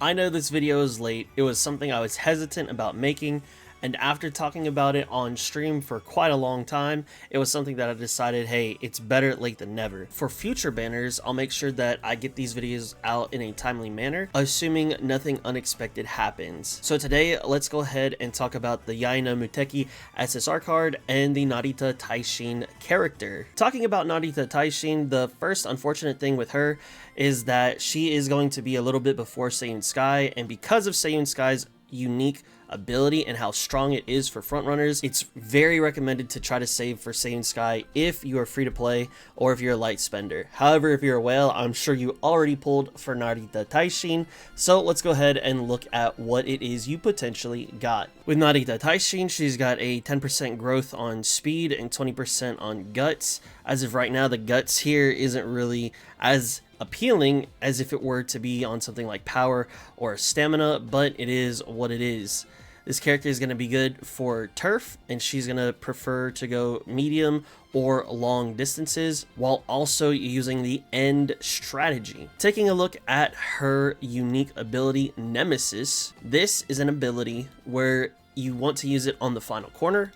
I know this video is late, it was something I was hesitant about making, and after talking about it on stream for quite a long time, it was something that I decided, hey, it's better late than never. For future banners, I'll make sure that I get these videos out in a timely manner, assuming nothing unexpected happens. So today, let's go ahead and talk about the Yaeno Muteki SSR card and the Narita Taishin character. Talking about Narita Taishin, the first unfortunate thing with her is that she is going to be a little bit before Seiyun Sky, and because of Seiyun Sky's unique ability and how strong it is for frontrunners, it's very recommended to try to save for Seiyun Sky if you are free to play or if you're a light spender. However, if you're a whale, I'm sure you already pulled for Narita Taishin, so let's go ahead and look at what it is you potentially got. With Narita Taishin, she's got a 10% growth on speed and 20% on guts. As of right now, the guts here isn't really as appealing as if it were to be on something like power or stamina, but it is what it is. This character is going to be good for turf, and she's going to prefer to go medium or long distances while also using the end strategy. Taking a look at her unique ability, Nemesis, this is an ability where you want to use it on the final corner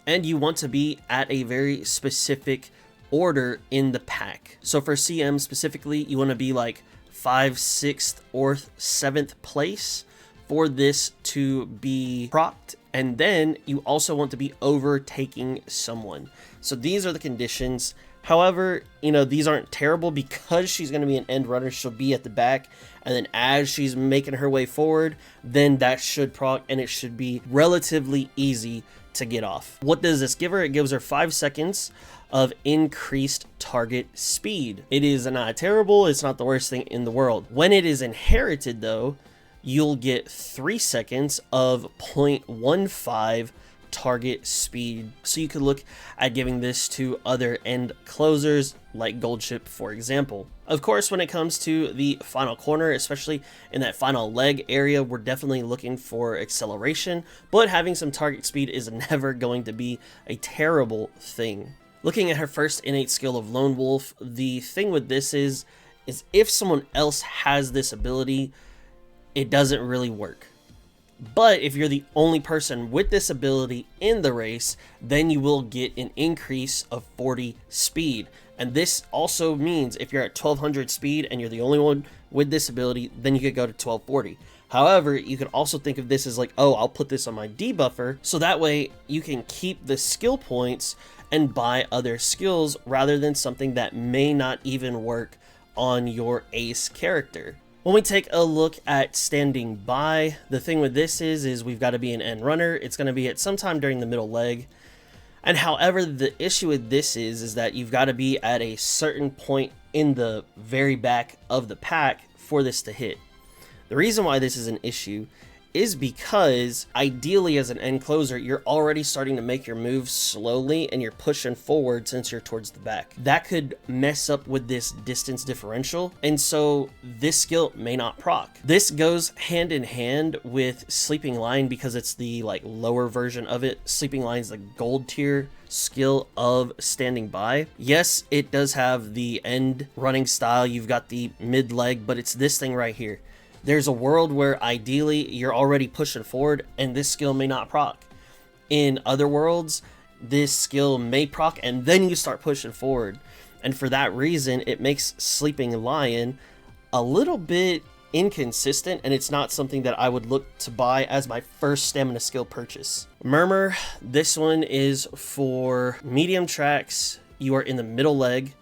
and you want to be at a very specific order in the pack. So for CM specifically, you want to be like 5th, 6th, or 7th place for this to be procced, and then you also want to be overtaking someone. So these are the conditions. However, these aren't terrible because she's going to be an end runner. She'll be at the back, and then as she's making her way forward, then that should proc, and it should be relatively easy to get off. What does this give her? It gives her 5 seconds of increased target speed. It is not terrible, it's not the worst thing in the world. When it is inherited though, you'll get 3 seconds of 0.15 target speed. So you could look at giving this to other end closers like Goldship, for example. Of course, when it comes to the final corner, especially in that final leg area, we're definitely looking for acceleration, but having some target speed is never going to be a terrible thing. Looking at her first innate skill of Lone Wolf, the thing with this is if someone else has this ability, it doesn't really work. But if you're the only person with this ability in the race, then you will get an increase of 40 speed. And this also means if you're at 1200 speed and you're the only one with this ability, then you could go to 1240. However, you could also think of this as like, oh, I'll put this on my debuffer, so that way you can keep the skill points and buy other skills rather than something that may not even work on your ace character. When we take a look at standing by, the thing with this is we've got to be an end runner. It's going to be at some time during the middle leg. And however, the issue with this is that you've got to be at a certain point in the very back of the pack for this to hit. The reason why this is an issue is because ideally as an end closer, you're already starting to make your moves slowly and you're pushing forward since you're towards the back. That could mess up with this distance differential, and so this skill may not proc. This goes hand in hand with Sleeping Lion because it's the lower version of it. Sleeping Lion's the gold tier skill of standing by. Yes, it does have the end running style. You've got the mid leg, but it's this thing right here. There's a world where ideally you're already pushing forward and this skill may not proc. In other worlds, this skill may proc and then you start pushing forward. And for that reason, it makes Sleeping Lion a little bit inconsistent, and it's not something that I would look to buy as my first stamina skill purchase. Murmur, this one is for medium tracks. You are in the middle leg,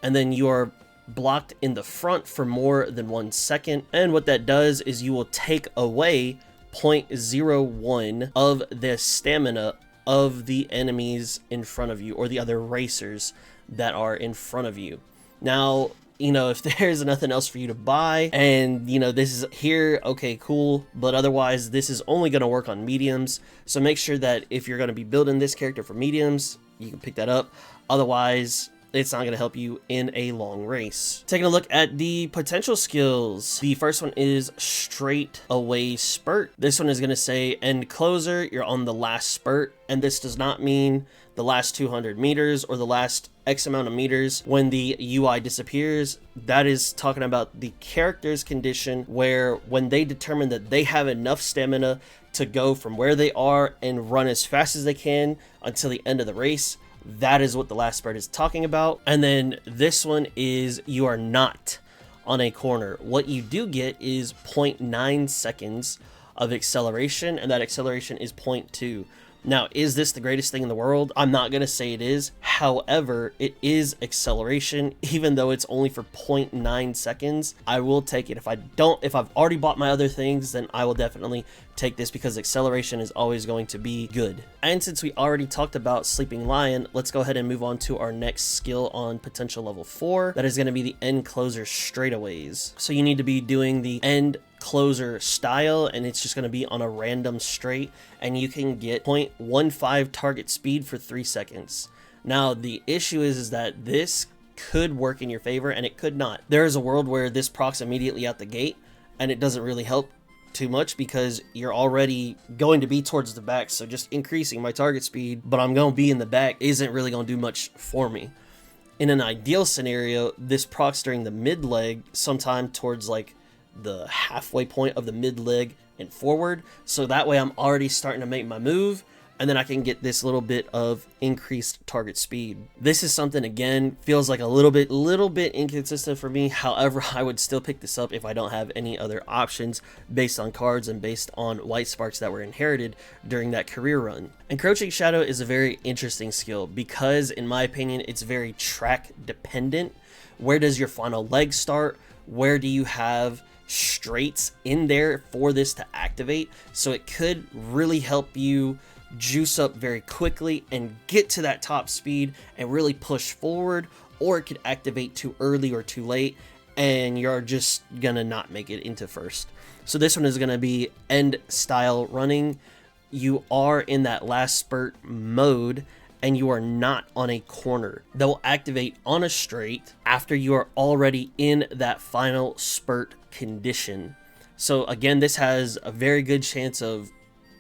and then you are blocked in the front for more than 1 second, and what that does is you will take away 0.01 of the stamina of the enemies in front of you or the other racers that are in front of you. Now, if there's nothing else for you to buy and this is here, okay, cool, but otherwise this is only going to work on mediums, so make sure that if you're going to be building this character for mediums, you can pick that up. Otherwise, it's not going to help you in a long race. Taking a look at the potential skills. The first one is straight away spurt. This one is going to say end closer, you're on the last spurt, and this does not mean the last 200 meters or the last X amount of meters when the UI disappears. That is talking about the character's condition, where when they determine that they have enough stamina to go from where they are and run as fast as they can until the end of the race. That is what the last spurt is talking about. And then this one is you are not on a corner. What you do get is 0.9 seconds of acceleration, and that acceleration is 0.2. Now, is this the greatest thing in the world? I'm not going to say it is. However, it is acceleration, even though it's only for 0.9 seconds. I will take it. If I've already bought my other things, then I will definitely take this, because acceleration is always going to be good. And since we already talked about Sleeping Lion, let's go ahead and move on to our next skill on potential level 4. That is going to be the end closer straightaways. So you need to be doing the end closer style, and it's just going to be on a random straight, and you can get 0.15 target speed for 3 seconds. Now the issue is that this could work in your favor and it could not. There is a world where this procs immediately out the gate, and it doesn't really help too much because you're already going to be towards the back, so just increasing my target speed, but I'm going to be in the back, isn't really going to do much for me. In an ideal scenario, this procs during the mid leg, sometime towards like the halfway point of the mid leg and forward, so that way I'm already starting to make my move, and then I can get this little bit of increased target speed. This is something, again, feels like a little bit inconsistent for me. However, I would still pick this up if I don't have any other options based on cards and based on white sparks that were inherited during that career run. Encroaching Shadow is a very interesting skill because, in my opinion, it's very track dependent. Where does your final leg start? Where do you have straights in there for this to activate? So it could really help you juice up very quickly and get to that top speed and really push forward, or it could activate too early or too late and you're just gonna not make it into first. So this one is gonna be end style running. You are in that last spurt mode and you are not on a corner. That will activate on a straight after you are already in that final spurt condition. So again, this has a very good chance of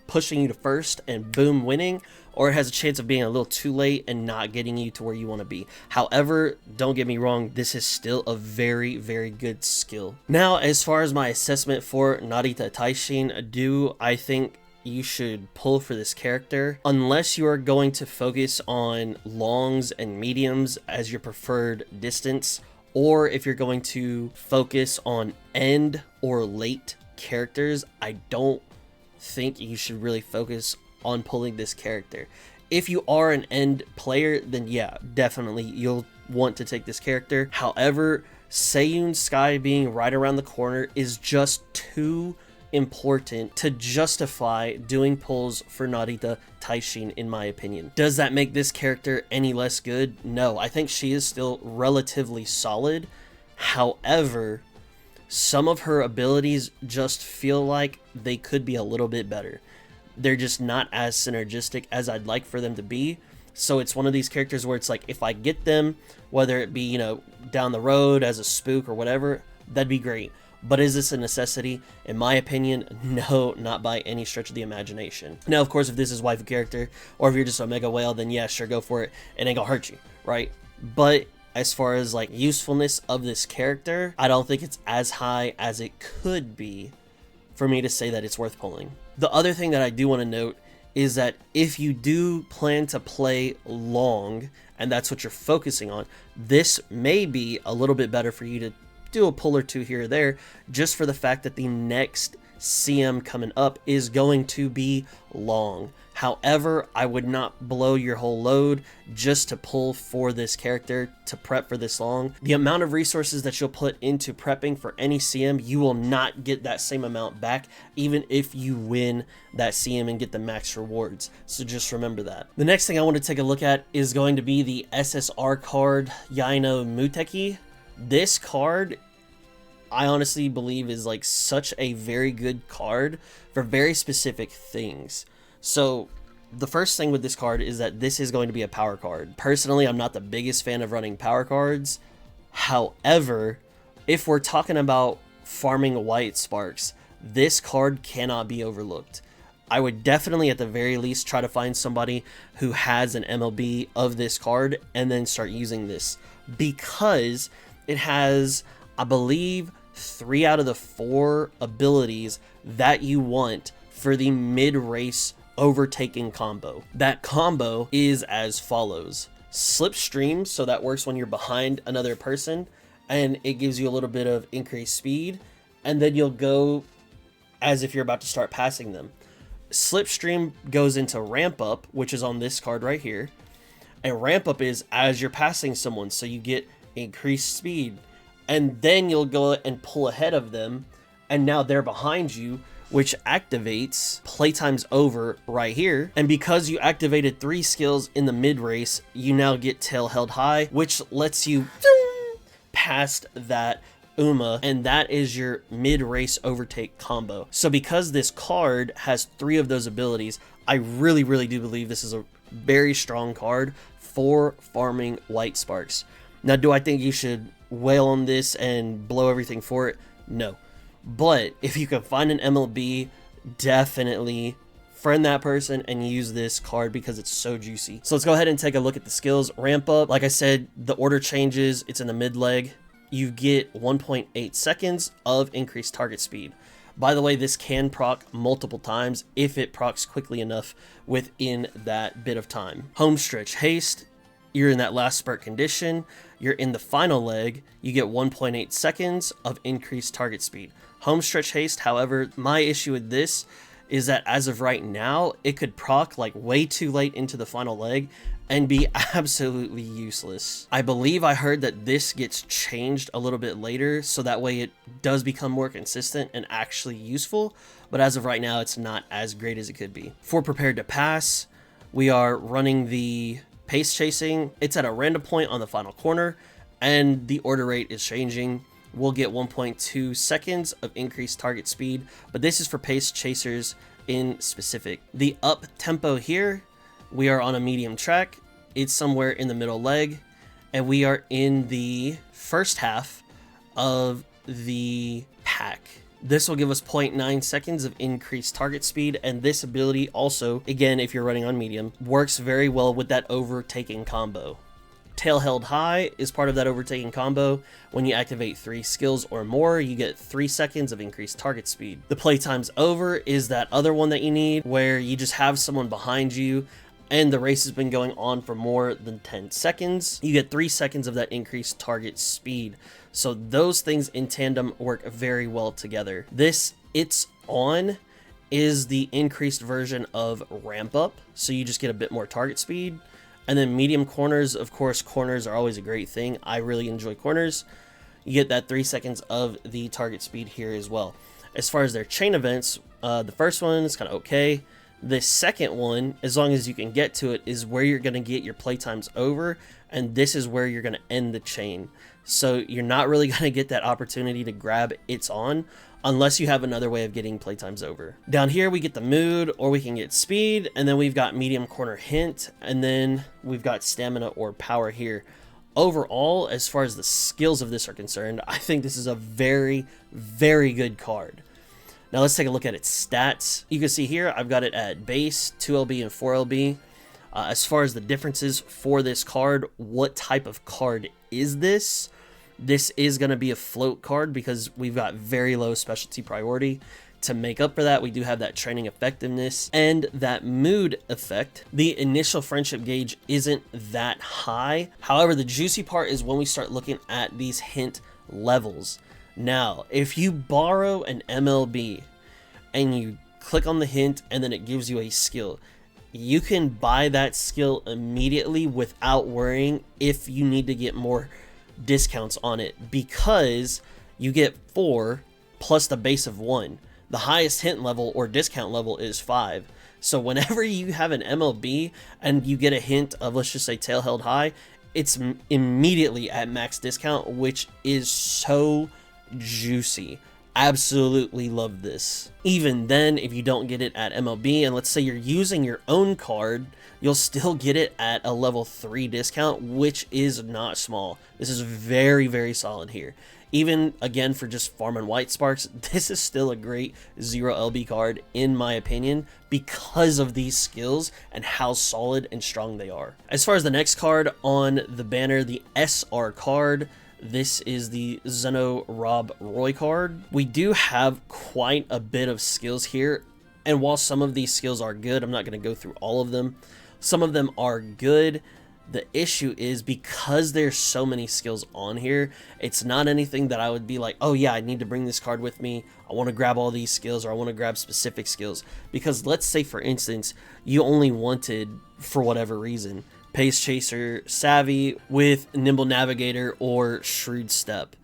pushing you to first and boom, winning, or it has a chance of being a little too late and not getting you to where you want to be. However, don't get me wrong, this is still a very, very good skill. Now, as far as my assessment for Narita Taishin, do I think you should pull for this character unless you are going to focus on longs and mediums as your preferred distance, or if you're going to focus on end or late characters. I don't think you should really focus on pulling this character. If you are an end player, then yeah, definitely you'll want to take this character. However, Seiyun Sky being right around the corner is just too important to justify doing pulls for Narita Taishin, in my opinion. Does that make this character any less good? No, I think she is still relatively solid. However, some of her abilities just feel like they could be a little bit better. They're just not as synergistic as I'd like for them to be. So it's one of these characters where it's like, if I get them, whether it be, down the road as a spook or whatever, that'd be great. But is this a necessity? In my opinion, no, not by any stretch of the imagination. Now, of course, if this is waifu character, or if you're just a mega whale, then yeah, sure, go for it. It ain't gonna hurt you, right? But as far as like usefulness of this character, I don't think it's as high as it could be for me to say that it's worth pulling. The other thing that I do want to note is that if you do plan to play long, and that's what you're focusing on, this may be a little bit better for you to do a pull or two here or there, just for the fact that the next CM coming up is going to be long. However, I would not blow your whole load just to pull for this character to prep for this long. The amount of resources that you'll put into prepping for any CM, you will not get that same amount back, even if you win that CM and get the max rewards. So just remember that. The next thing I want to take a look at is going to be the SSR card, Yaeno Muteki. This card, I honestly believe, is like such a very good card for very specific things. So The first thing with this card is that this is going to be a power card. Personally, I'm not the biggest fan of running power cards. However, if we're talking about farming white sparks, this card cannot be overlooked. I would definitely at the very least try to find somebody who has an MLB of this card and then start using this, because it has, I believe, 3 out of the 4 abilities that you want for the mid-race overtaking combo. That combo is as follows: Slipstream, so that works when you're behind another person and it gives you a little bit of increased speed, and then you'll go as if you're about to start passing them. Slipstream goes into ramp up, which is on this card right here. And ramp up is as you're passing someone, so you get increased speed. And then you'll go and pull ahead of them, and now they're behind you, which activates playtime's over right here. And because you activated 3 skills in the mid race, you now get tail held high, which lets you past that Uma, and that is your mid-race overtake combo. So because this card has 3 of those abilities, I really do believe this is a very strong card for farming white sparks. Now, do I think you should wail on this and blow everything for it? No. But if you can find an MLB, definitely friend that person and use this card because it's so juicy. So let's go ahead and take a look at the skills. Ramp up, like I said, the order changes. It's in the mid leg. You get 1.8 seconds of increased target speed. By the way, this can proc multiple times if it procs quickly enough within that bit of time. Home stretch haste, you're in that last spurt condition. You're in the final leg, you get 1.8 seconds of increased target speed. Home stretch haste, however, my issue with this is that as of right now, it could proc like way too late into the final leg and be absolutely useless. I believe I heard that this gets changed a little bit later, so that way it does become more consistent and actually useful, but as of right now, it's not as great as it could be. For prepared to pass, we are running the pace chasing. It's at a random point on the final corner, and the order rate is changing. We'll get 1.2 seconds of increased target speed, but this is for pace chasers in specific. The up tempo here, we are on a medium track. It's somewhere in the middle leg, and we are in the first half of the pack. This will give us 0.9 seconds of increased target speed, and this ability also, again, if you're running on medium, works very well with that overtaking combo. Tail held high is part of that overtaking combo. When you activate 3 skills or more, you get 3 seconds of increased target speed. The playtime's over is that other one that you need, where you just have someone behind you and the race has been going on for more than 10 seconds. You get 3 seconds of that increased target speed. So those things in tandem work very well together. This It's On is the increased version of ramp up, so you just get a bit more target speed. And then medium corners, of course, corners are always a great thing. I really enjoy corners. You get that 3 seconds of the target speed here as well. As far as their chain events, the first one is kind of okay. The second one, as long as you can get to it, is where you're going to get your playtimes over, and this is where you're going to end the chain. So you're not really going to get that opportunity to grab It's On unless you have another way of getting playtimes over. Down here we get the mood, or we can get speed, and then we've got medium corner hint, and then we've got stamina or power here. Overall, as far as the skills of this are concerned, I think this is a very good card. Now let's take a look at its stats. You can see here I've got it at base, 2LB and 4LB. As far as the differences for this card, what type of card is this? This is going to be a float card because we've got very low specialty priority. To make up for that, we do have that training effectiveness and that mood effect. The initial friendship gauge isn't that high. However, the juicy part is when we start looking at these hint levels. Now, if you borrow an MLB and you click on the hint and then it gives you a skill, you can buy that skill immediately without worrying if you need to get more discounts on it, because you get 4 plus the base of 1. The highest hint level or discount level is 5. So whenever you have an MLB and you get a hint of, let's just say, tail held high, it's immediately at max discount, which is so juicy. Absolutely love this. Even then, if you don't get it at MLB, and let's say you're using your own card, you'll still get it at a level 3 discount, which is not small. This is very, very solid here. Even, again, for just farming white sparks, this is still a great 0 LB card, in my opinion, because of these skills and how solid and strong they are. As far as the next card on the banner, the SR card, this is the Zeno Rob Roy card. We do have quite a bit of skills here, and while some of these skills are good, I'm not going to go through all of them. Some of them are good. The issue is because there's so many skills on here, it's not anything that I would be like, oh yeah, I need to bring this card with me. I want to grab all these skills, or I want to grab specific skills. Because let's say, for instance, you only wanted, for whatever reason, Pace Chaser Savvy with Nimble Navigator or Shrewd Step.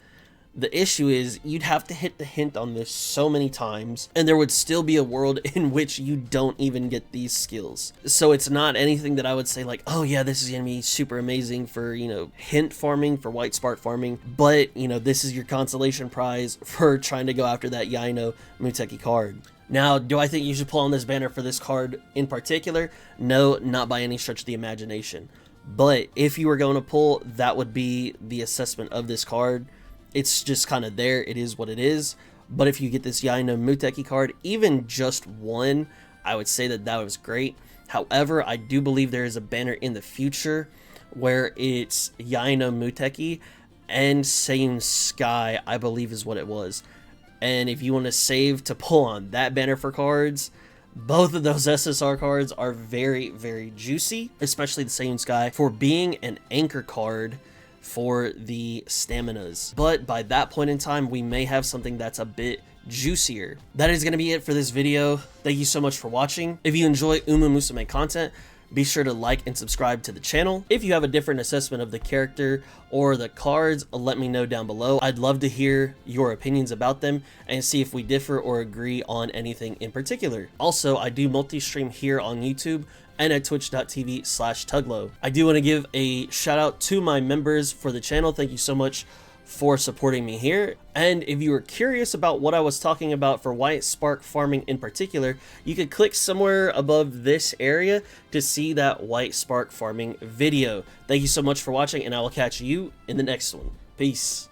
The issue is you'd have to hit the hint on this so many times, and there would still be a world in which you don't even get these skills. So it's not anything that I would say like, oh yeah, this is going to be super amazing for, you know, hint farming, for white spark farming, but, you know, this is your consolation prize for trying to go after that Yaeno Muteki card. Now, do I think you should pull on this banner for this card in particular? No, not by any stretch of the imagination. But if you were going to pull, that would be the assessment of this card. It's just kind of there. It is what it is. But if you get this Yaeno Muteki card, even just one, I would say that that was great. However, I do believe there is a banner in the future where it's Yaeno Muteki and Seiun Sky, I believe is what it was. And if you want to save to pull on that banner for cards, both of those SSR cards are very, very juicy, especially the Seiun Sky for being an anchor card for the staminas. But by that point in time, we may have something that's a bit juicier. That is going to be it for this video. Thank you so much for watching. If you enjoy Uma Musume content, be sure to like and subscribe to the channel. If you have a different assessment of the character or the cards, let me know down below. I'd love to hear your opinions about them and see if we differ or agree on anything in particular. Also, I do multi-stream here on YouTube and at twitch.tv/Tuglow. I do want to give a shout out to my members for the channel. Thank you so much for supporting me here. And if you were curious about what I was talking about for white spark farming in particular, you could click somewhere above this area to see that white spark farming video. Thank you so much for watching, and I will catch you in the next one. Peace.